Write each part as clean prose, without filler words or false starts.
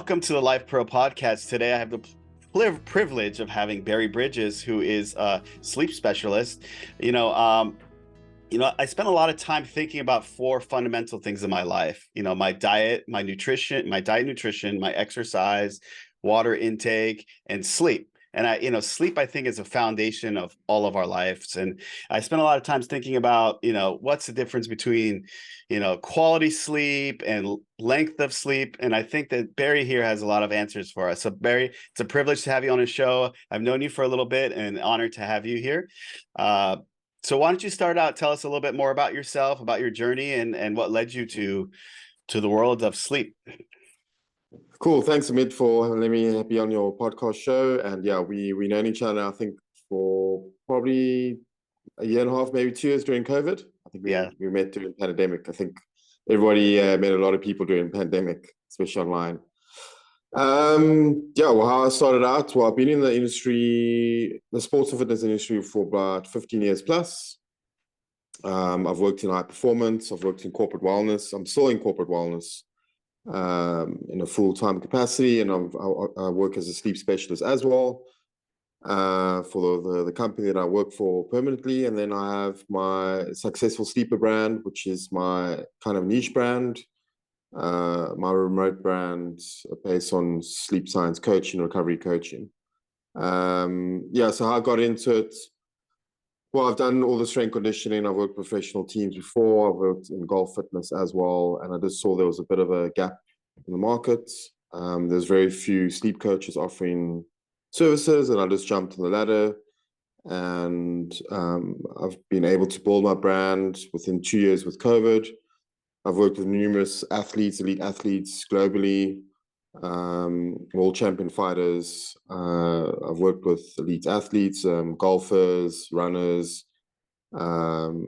welcome to the LifePro podcast. Today I have the privilege of having Barry Bridges, who is a sleep specialist. You know, I spent a lot of time thinking about four fundamental things in my life. My diet, my nutrition, my exercise, water intake, and sleep. And sleep, I think, is a foundation of all of our lives. And I spent a lot of time thinking about, what's the difference between, quality sleep and length of sleep. And I think that Barry here has a lot of answers for us. So Barry, it's a privilege to have you on the show. I've known you for a little bit and honored to have you here. So why don't you start out, tell us a little bit more about yourself, about your journey and what led you to the world of sleep. Cool. Thanks, Amit, for letting me be on your podcast show. And yeah, we known each other, I think, for probably a year and a half, maybe 2 years during COVID. I think we met during the pandemic. I think everybody met a lot of people during the pandemic, especially online. How I started out, I've been in the industry, the sports and fitness industry, for about 15 years plus. I've worked in high performance. I've worked in corporate wellness. I'm still in corporate wellness in a full-time capacity, and I work as a sleep specialist as well for the company that I work for permanently. And then I have my Successful Sleeper brand, which is my kind of niche brand, my remote brand based on sleep science coaching, recovery coaching. So how I got into it. Well, I've done all the strength conditioning. I've worked with professional teams before. I've worked in golf fitness as well. And I just saw there was a bit of a gap in the market. There's very few sleep coaches offering services, and I just jumped on the ladder. And I've been able to build my brand within 2 years with COVID. I've worked with numerous athletes, elite athletes globally, world champion fighters. I've worked with elite athletes, golfers, runners, corporates,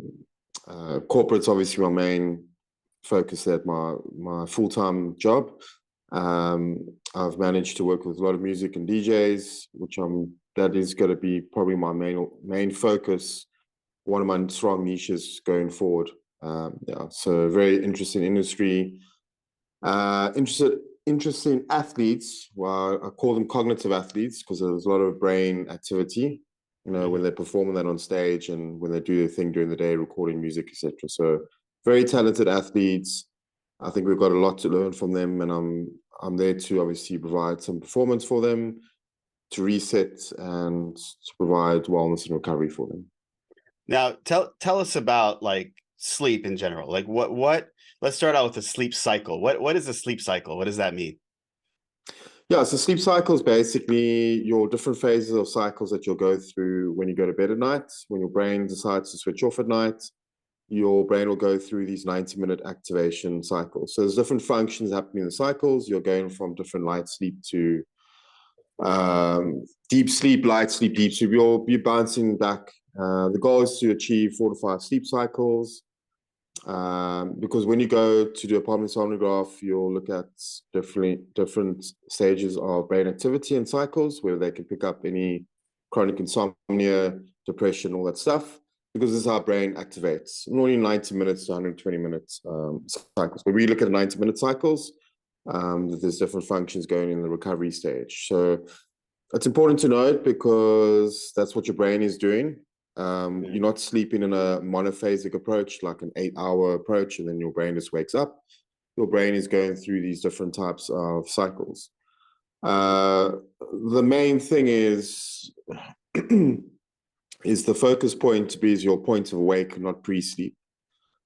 obviously my main focus at my full-time job. I've managed to work with a lot of music and DJs, that is going to be probably my main focus, one of my strong niches going forward. So very interesting industry. Interesting athletes. Well, I call them cognitive athletes because there's a lot of brain activity, when they're performing that on stage and when they do their thing during the day, recording music, etc. So very talented athletes. I think we've got a lot to learn from them, and I'm there to obviously provide some performance for them, to reset and to provide wellness and recovery for them. Now, tell us about like sleep in general. Like what let's start out with the sleep cycle. What is a sleep cycle? What does that mean? Yeah, so sleep cycle is basically your different phases of cycles that you'll go through when you go to bed at night. When your brain decides to switch off at night, your brain will go through these 90-minute activation cycles. So there's different functions happening in the cycles. You're going from different light sleep to deep sleep, light sleep, deep sleep. You'll be bouncing back. The goal is to achieve 4 to 5 sleep cycles. Because when you go to do a polysomnograph, you'll look at different stages of brain activity and cycles, where they can pick up any chronic insomnia, depression, all that stuff, because this is how our brain activates. Normally 90 minutes to 120 minutes cycles. But we look at 90-minute cycles. There's different functions going in the recovery stage. So it's important to note, because that's what your brain is doing. You're not sleeping in a monophasic approach, like an 8-hour approach, and then your brain just wakes up. Your brain is going through these different types of cycles. The main thing is the focus point to be is your point of awake, not pre-sleep.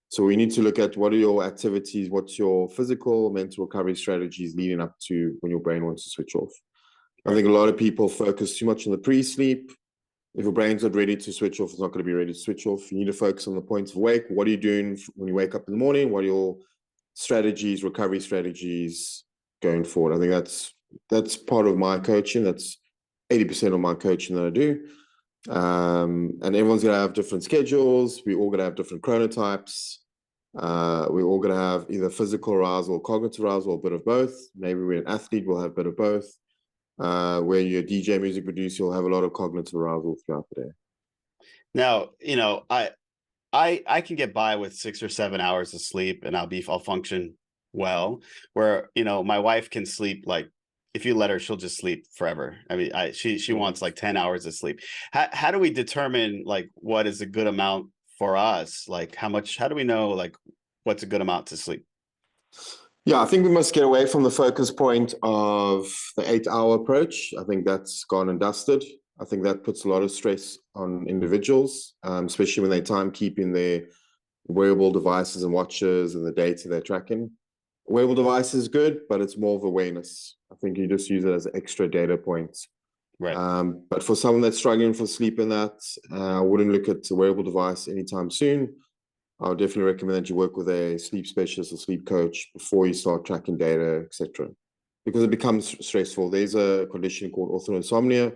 So we need to look at what are your activities, what's your physical, mental recovery strategies leading up to when your brain wants to switch off. I think a lot of people focus too much on the pre-sleep. If your brain's not ready to switch off, it's not going to be ready to switch off. You need to focus on the point of awake. What are you doing when you wake up in the morning? What are your strategies, recovery strategies going forward? I think that's part of my coaching. That's 80% of my coaching that I do. And everyone's going to have different schedules. We're all going to have different chronotypes. We're all going to have either physical arousal or cognitive arousal, or a bit of both. Maybe we're an athlete, we'll have a bit of both. Where you're a DJ, music producer, you'll have a lot of cognitive arousal throughout the day. Now, I can get by with 6 or 7 hours of sleep and I'll function well, where, my wife can sleep like if you let her, she'll just sleep forever. I mean, she wants like 10 hours of sleep. How do we determine like what is a good amount for us? Like how do we know like what's a good amount to sleep? Yeah, I think we must get away from the focus point of the 8 hour approach. I think that's gone and dusted. I think that puts a lot of stress on individuals, especially when they time keeping their wearable devices and watches and the data they're tracking. Wearable device is good, but it's more of awareness. I think you just use it as extra data points. Right. But for someone that's struggling for sleep in that, I wouldn't look at a wearable device anytime soon. I would definitely recommend that you work with a sleep specialist or sleep coach before you start tracking data, etc. Because it becomes stressful. There's a condition called orthoinsomnia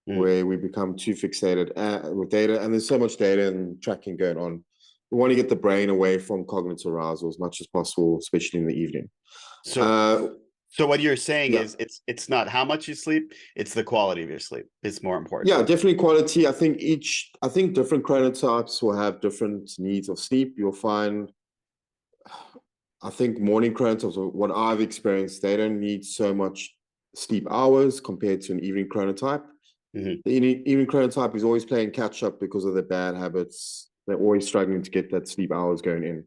Mm. where we become too fixated with data, and there's so much data and tracking going on. We want to get the brain away from cognitive arousal as much as possible, especially in the evening. So Uh, so what you're saying yeah, is it's not how much you sleep, it's the quality of your sleep. It's more important. yeah, definitely quality. I think different chronotypes will have different needs of sleep. You'll find I think morning chronotypes, what I've experienced, they don't need so much sleep hours compared to an evening chronotype. Mm-hmm. The evening chronotype is always playing catch up because of their bad habits. They're always struggling to get that sleep hours going in.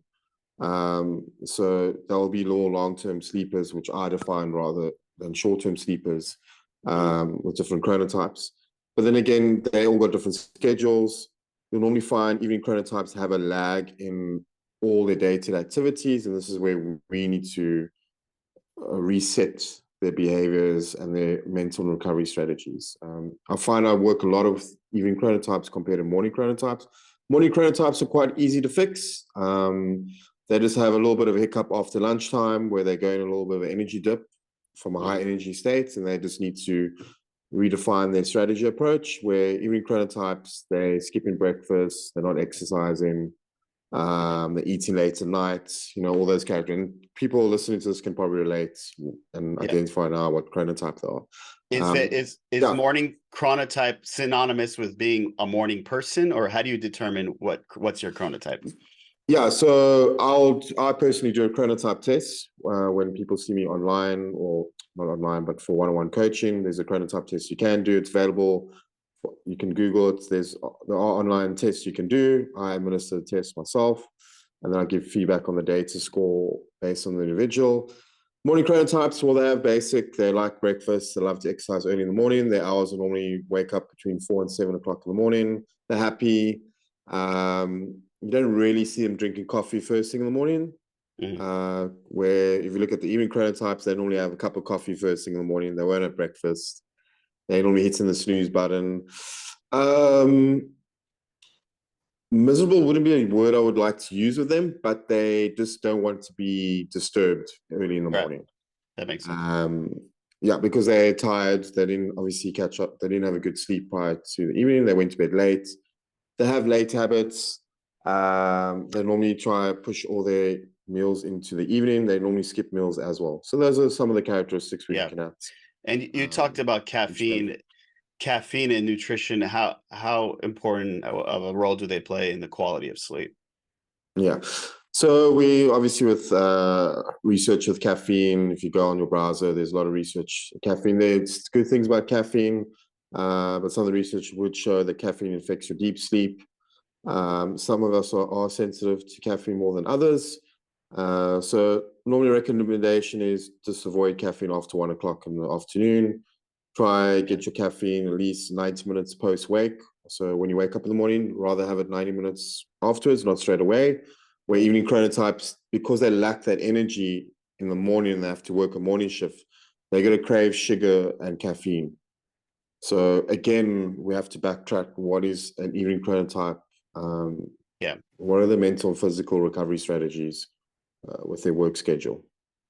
So there'll be long-term sleepers, which I define rather than short-term sleepers with different chronotypes. But then again, they all got different schedules. You'll normally find evening chronotypes have a lag in all their day-to-day activities, and this is where we need to reset their behaviors and their mental recovery strategies. I find I work a lot of evening chronotypes compared to morning chronotypes. Morning chronotypes are quite easy to fix. They just have a little bit of a hiccup after lunchtime where they're going a little bit of an energy dip from a high energy state, and they just need to redefine their strategy approach. Where evening chronotypes, they're skipping breakfast, they're not exercising, they're eating late at night, all those characters. And people listening to this can probably relate and Yeah. identify now what chronotype they are. Is Yeah, morning chronotype synonymous with being a morning person, or how do you determine what's your chronotype? yeah. So I personally do a chronotype test when people see me online, or not online, but for one-on-one coaching. There's a chronotype test you can do. It's available. You can Google it. There are online tests you can do. I administer the test myself, and then I give feedback on the data score based on the individual. Morning chronotypes, well, they have basic. They like breakfast. They love to exercise early in the morning. Their hours are normally wake up between 4 and 7 o'clock in the morning. They're happy. You don't really see them drinking coffee first thing in the morning. Where if you look at the evening chronotypes, they normally have a cup of coffee first thing in the morning. They won't have breakfast. They normally hit in the snooze button. Miserable wouldn't be a word I would like to use with them, but they just don't want to be disturbed early in the Right. morning. That makes sense. Yeah, because they're tired. They didn't obviously catch up. They didn't have a good sleep prior to the evening. They went to bed late. They have late habits. They normally try to push all their meals into the evening. They normally skip meals as well. So those are some of the characteristics we're Yeah. looking at. And you talked about caffeine and nutrition. How important of a role do they play in the quality of sleep? Yeah. So we obviously with research with caffeine, if you go on your browser, there's a lot of research. Caffeine, there's good things about caffeine, but some of the research would show that caffeine affects your deep sleep. Some of us are sensitive to caffeine more than others. So normally recommendation is just avoid caffeine after 1 o'clock in the afternoon. Try get your caffeine at least 90 minutes post-wake. So when you wake up in the morning, rather have it 90 minutes afterwards, not straight away. Where evening chronotypes, because they lack that energy in the morning and they have to work a morning shift, they're going to crave sugar and caffeine. So again, we have to backtrack. What is an evening chronotype? Yeah. What are the mental and physical recovery strategies with their work schedule?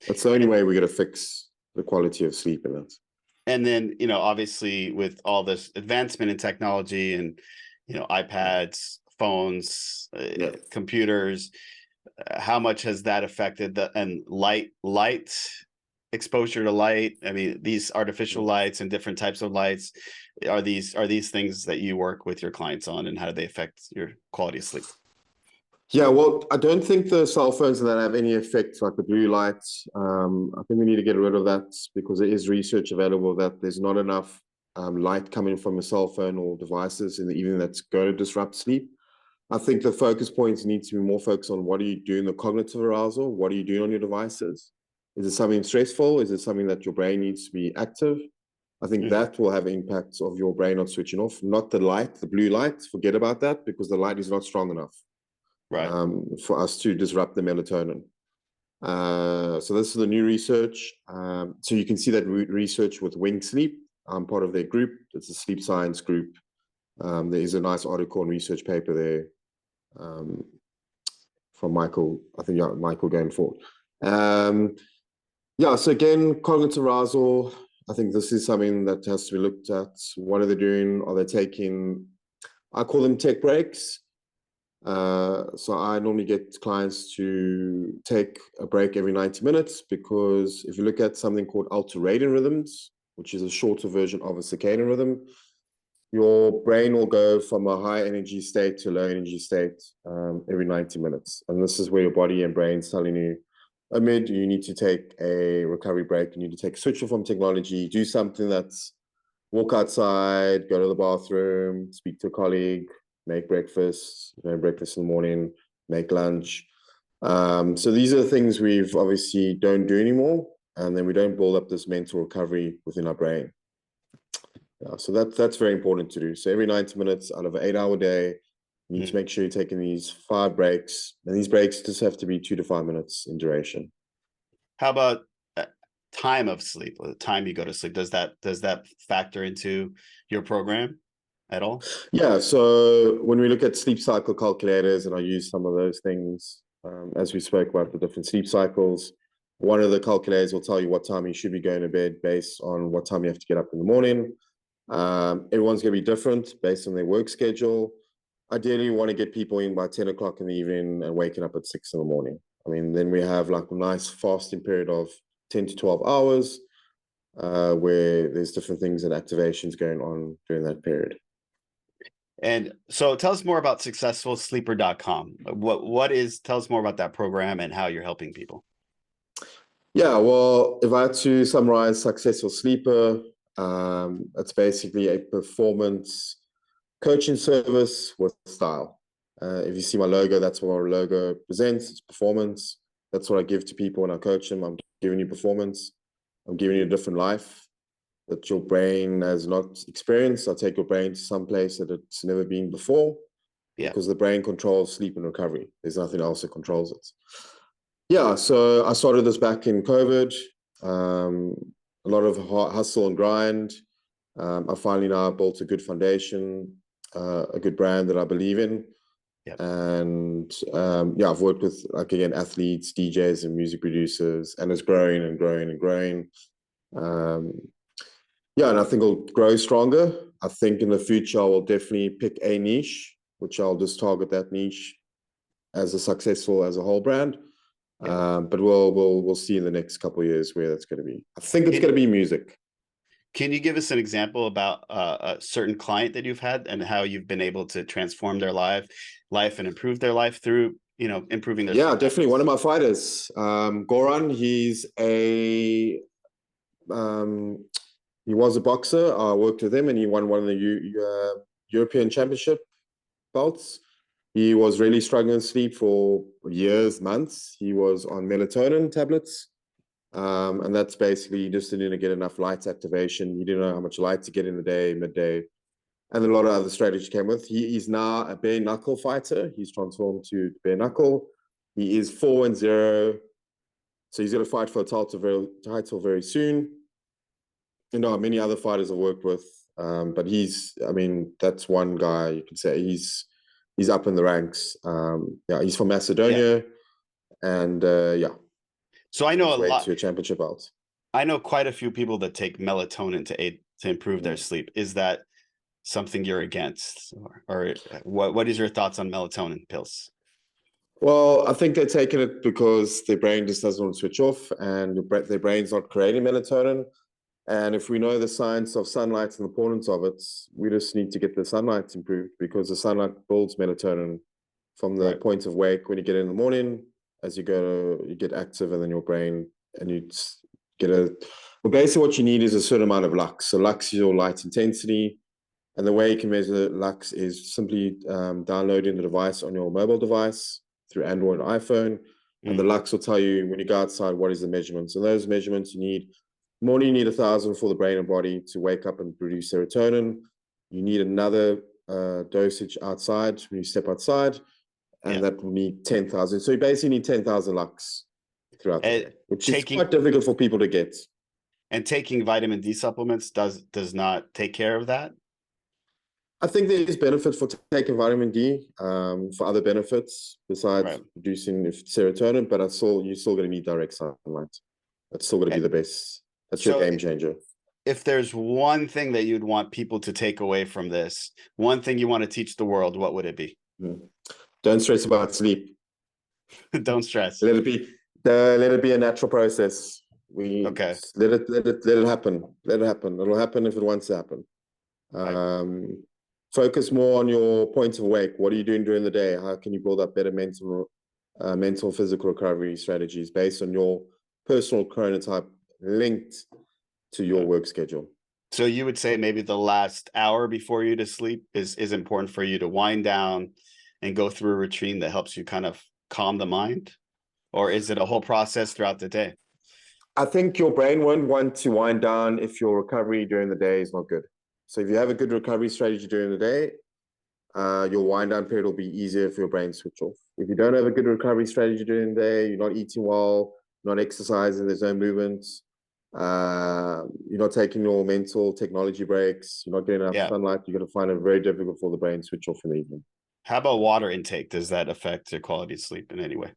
That's the only way we're going to fix the quality of sleep in that. And then, obviously with all this advancement in technology and, iPads, phones, computers, how much has that affected and light exposure to light? I mean, these artificial lights and different types of lights, are these things that you work with your clients on, and how do they affect your quality of sleep? Yeah, well, I don't think the cell phones that have any effect, like the blue lights. I think we need to get rid of that because there is research available that there's not enough light coming from a cell phone or devices in the evening that's going to disrupt sleep. I think the focus points need to be more focused on what are you doing, the cognitive arousal, what are you doing on your devices? Is it something stressful? Is it something that your brain needs to be active? I think Hmm. that will have impacts of your brain not switching off, not the light, the blue light. Forget about that because the light is not strong enough Right. for us to disrupt the melatonin. So this is the new research. So you can see that research with Wing Sleep. I'm part of their group. It's a sleep science group. There is a nice article and research paper there um, from Michael. I think Michael going forward. Yeah. So again, cognitive arousal. I think this is something that has to be looked at. What are they doing? Are they taking? I call them tech breaks. So I normally get clients to take a break every 90 minutes because if you look at something called ultradian rhythms, which is a shorter version of a circadian rhythm, your brain will go from a high energy state to low energy state every 90 minutes. And this is where your body and brain's telling you, Amid, you need to take a recovery break. You need to take a switch off from technology, do something that's walk outside, go to the bathroom, speak to a colleague, make breakfast, breakfast in the morning, make lunch. So these are the things we've obviously don't do anymore. And then we don't build up this mental recovery within our brain. So that's very important to do. So every 90 minutes out of an 8 hour day, you need to Mhm. make sure you're taking these 5 breaks. And these breaks just have to be 2 to 5 minutes in duration. How about time of sleep, the time you go to sleep? Does that factor into your program at all? Yeah, so when we look at sleep cycle calculators, and I use some of those things as we spoke about the different sleep cycles, one of the calculators will tell you what time you should be going to bed based on what time you have to get up in the morning. Everyone's going to be different based on their work schedule. Ideally, you want to get people in by 10 o'clock in the evening and waking up at 6 in the morning. I mean, then we have like a nice fasting period of 10 to 12 hours where there's different things and activations going on during that period. And so tell us more about successfulsleeper.com. Tell us more about that program and how you're helping people. Yeah, well, if I had to summarize Successful Sleeper, it's basically a performance coaching service with style. If you see my logo, that's what our logo presents. It's performance. That's what I give to people when I coach them. I'm giving you performance. I'm giving you a different life that your brain has not experienced. I take your brain to some place that it's never been before Yeah. because the brain controls sleep and recovery. There's nothing else that controls it. Yeah, so I started this back in COVID. Um, a lot of hustle and grind. I finally now built a good foundation, a good brand that I believe in. Yep. And yeah, I've worked with, like, again, athletes, DJs, and music producers, and it's growing and growing and growing. Um, yeah, and I think it'll grow stronger. I think in the future, I will definitely pick a niche, which I'll just target that niche as a successful as a whole brand. Yep. But we'll see in the next couple of years where that's going to be. I think it's Can, going to be music. can you give us an example about a certain client that you've had and how you've been able to transform their life and improve their life through, improving their Yeah, sleep definitely one of habits? my fighters, Goran. Um, he was a boxer. I worked with him, and he won one of the European Championship belts. He was really struggling with sleep for years, months. He was on melatonin tablets. And that's basically just didn't get enough light activation. He didn't know how much light to get in the day, midday, and a lot of other strategies came with. He is now a bare knuckle fighter. He's transformed to bare knuckle. He is 4-0, so he's going to fight for a title very soon. Many other fighters I've worked with, but that's one guy you can say he's up in the ranks. Yeah, he's from Yeah. Macedonia, and yeah, So I on know his way to a championship belt. I know quite a few people that take melatonin to improve their Mm. sleep. Is that something you're against, or what is your thoughts on melatonin pills? Well, I think they're taking it because their brain just doesn't want to switch off, and their brain's not creating melatonin. And if we know the science of sunlight and the importance of it, we just need to get the sunlight improved because the sunlight builds melatonin from the Right. point of wake when you get in the morning, as you go, you get active, and then your brain, and you get well, basically what you need is a certain amount of lux. So lux is your light intensity. And the way you can measure lux is simply downloading the device on your mobile device through Android or iPhone. And the lux will tell you when you go outside what is the measurements. And those measurements morning you need 1,000 for the brain and body to wake up and produce serotonin. You need another dosage outside when you step outside, and that will need 10,000. So you basically need 10,000 lux throughout the day, which is quite difficult for people to get. And taking vitamin D supplements does not take care of that? I think there's benefit for taking vitamin D for other benefits besides producing serotonin, but you're still going to need direct sunlight. That's still going to be the best. That's your game changer. If there's one thing that you'd want people to take away from this, one thing you want to teach the world, what would it be? Don't stress about sleep. Don't stress. Let it be a natural process. Let it happen. Let it happen. It'll happen if it wants to happen. Focus more on your points of wake. What are you doing during the day? How can you build up better mental, physical recovery strategies based on your personal chronotype linked to your work schedule? So you would say maybe the last hour before you to sleep is important for you to wind down and go through a routine that helps you kind of calm the mind? Or is it a whole process throughout the day? I think your brain won't want to wind down if your recovery during the day is not good. So if you have a good recovery strategy during the day, your wind down period will be easier for your brain to switch off. If you don't have a good recovery strategy during the day, you're not eating well, not exercising, there's no movement, you're not taking your mental technology breaks, you're not getting enough sunlight, you're going to find it very difficult for the brain to switch off in the evening. How about water intake? Does that affect your quality of sleep in any way?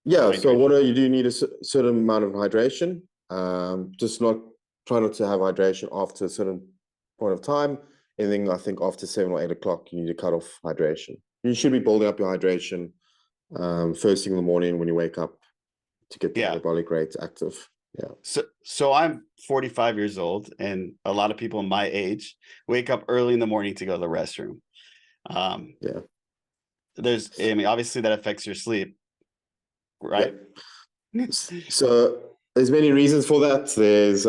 Yeah, so you do need a certain amount of hydration. Try not to have hydration after a certain point of time. Anything, I think, after 7 or 8 o'clock, you need to cut off hydration. You should be building up your hydration first thing in the morning when you wake up to get the metabolic rate active. Yeah. So I'm 45 years old, and a lot of people my age wake up early in the morning to go to the restroom. Obviously that affects your sleep, right? Yeah. So there's many reasons for that. There's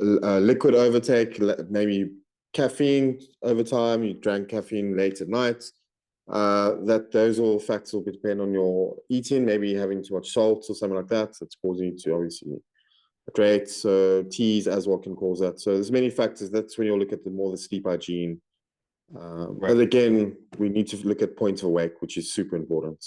liquid overtake, maybe caffeine over time. You drank caffeine late at night. Those all factors will depend on your eating. Maybe having too much salt or something like that. That's causing you to obviously hydrate. So teas as well can cause that. So there's many factors. That's when you look at the sleep hygiene. But again, we need to look at points of wake, which is super important.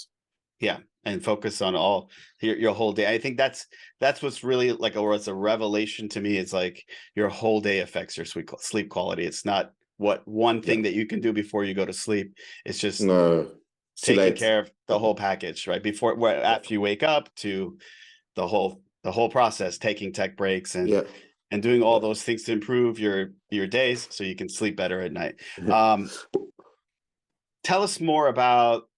Yeah, and focus on all your whole day. I think that's what's really like, or it's a revelation to me. It's like your whole day affects your sleep quality. It's not what one thing that you can do before you go to sleep. It's just taking care of the whole package, right? After you wake up to the whole process, taking tech breaks and doing all those things to improve your days so you can sleep better at night. Tell us more about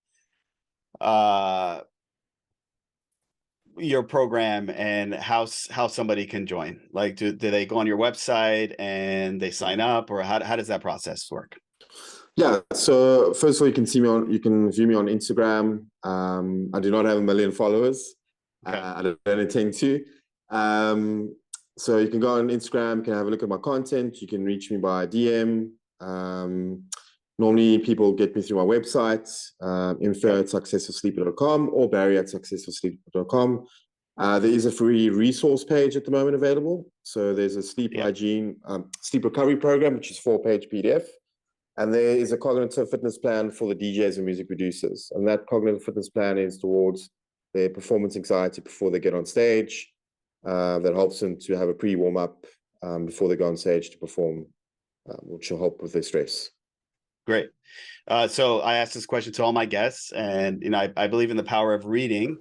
your program and how somebody can join. Like, do they go on your website and they sign up, or how does that process work? Yeah, so first of all, you can view me on Instagram. I do not have 1 million followers. I don't intend to. So you can go on Instagram, you can have a look at my content, you can reach me by DM. Normally people get me through my website, info@successfulsleep.com or barry@successfulsleep.com. There is a free resource page at the moment available. So there's a sleep hygiene, sleep recovery program, which is 4-page PDF. And there is a cognitive fitness plan for the DJs and music producers. And that cognitive fitness plan is towards their performance anxiety before they get on stage. That helps them to have a pre-warm-up before they go on stage to perform, which will help with their stress. Great. So I asked this question to all my guests, and I believe in the power of reading.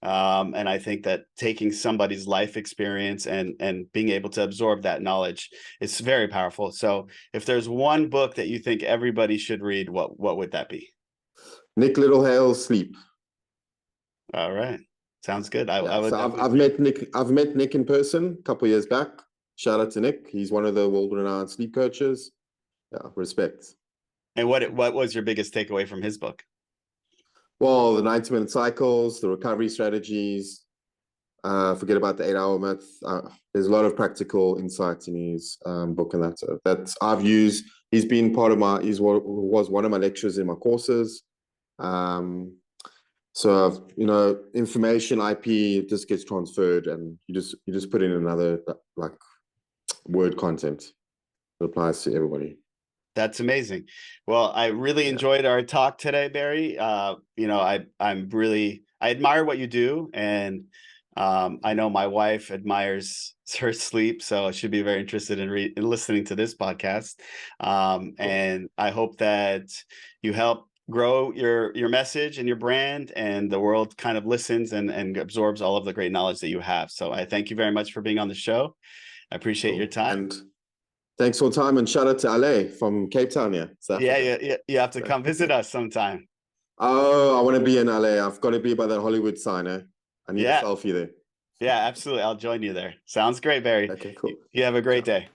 And I think that taking somebody's life experience and being able to absorb that knowledge is very powerful. So if there's one book that you think everybody should read, what would that be? Nick Littlehale's Sleep. All right. Sounds good. I've met Nick in person a couple of years back. Shout out to Nick. He's one of the world-renowned sleep coaches. Yeah, respect. And what was your biggest takeaway from his book? Well, the 90-minute cycles, the recovery strategies. Forget about the 8-hour myth. There's a lot of practical insights in his book, and that's I've used. He's been part of my. Was one of my lecturers in my courses. So information IP just gets transferred, and you just put in another like word content that applies to everybody. That's amazing. Well, I really enjoyed our talk today, Barry. I admire what you do, and I know my wife admires her sleep, so she'd be very interested in listening to this podcast. And I hope that you help grow your message and your brand, and the world kind of listens and absorbs all of the great knowledge that you have. So I thank you very much for being on the show. I appreciate your time. And thanks for your time, and shout out to Ale from Cape Town here. Yeah, you have to come visit us sometime. Oh, I want to be in LA. I've got to be by that Hollywood sign, eh? I need a selfie there. Yeah, absolutely. I'll join you there. Sounds great, Barry. Okay, cool. You have a great day.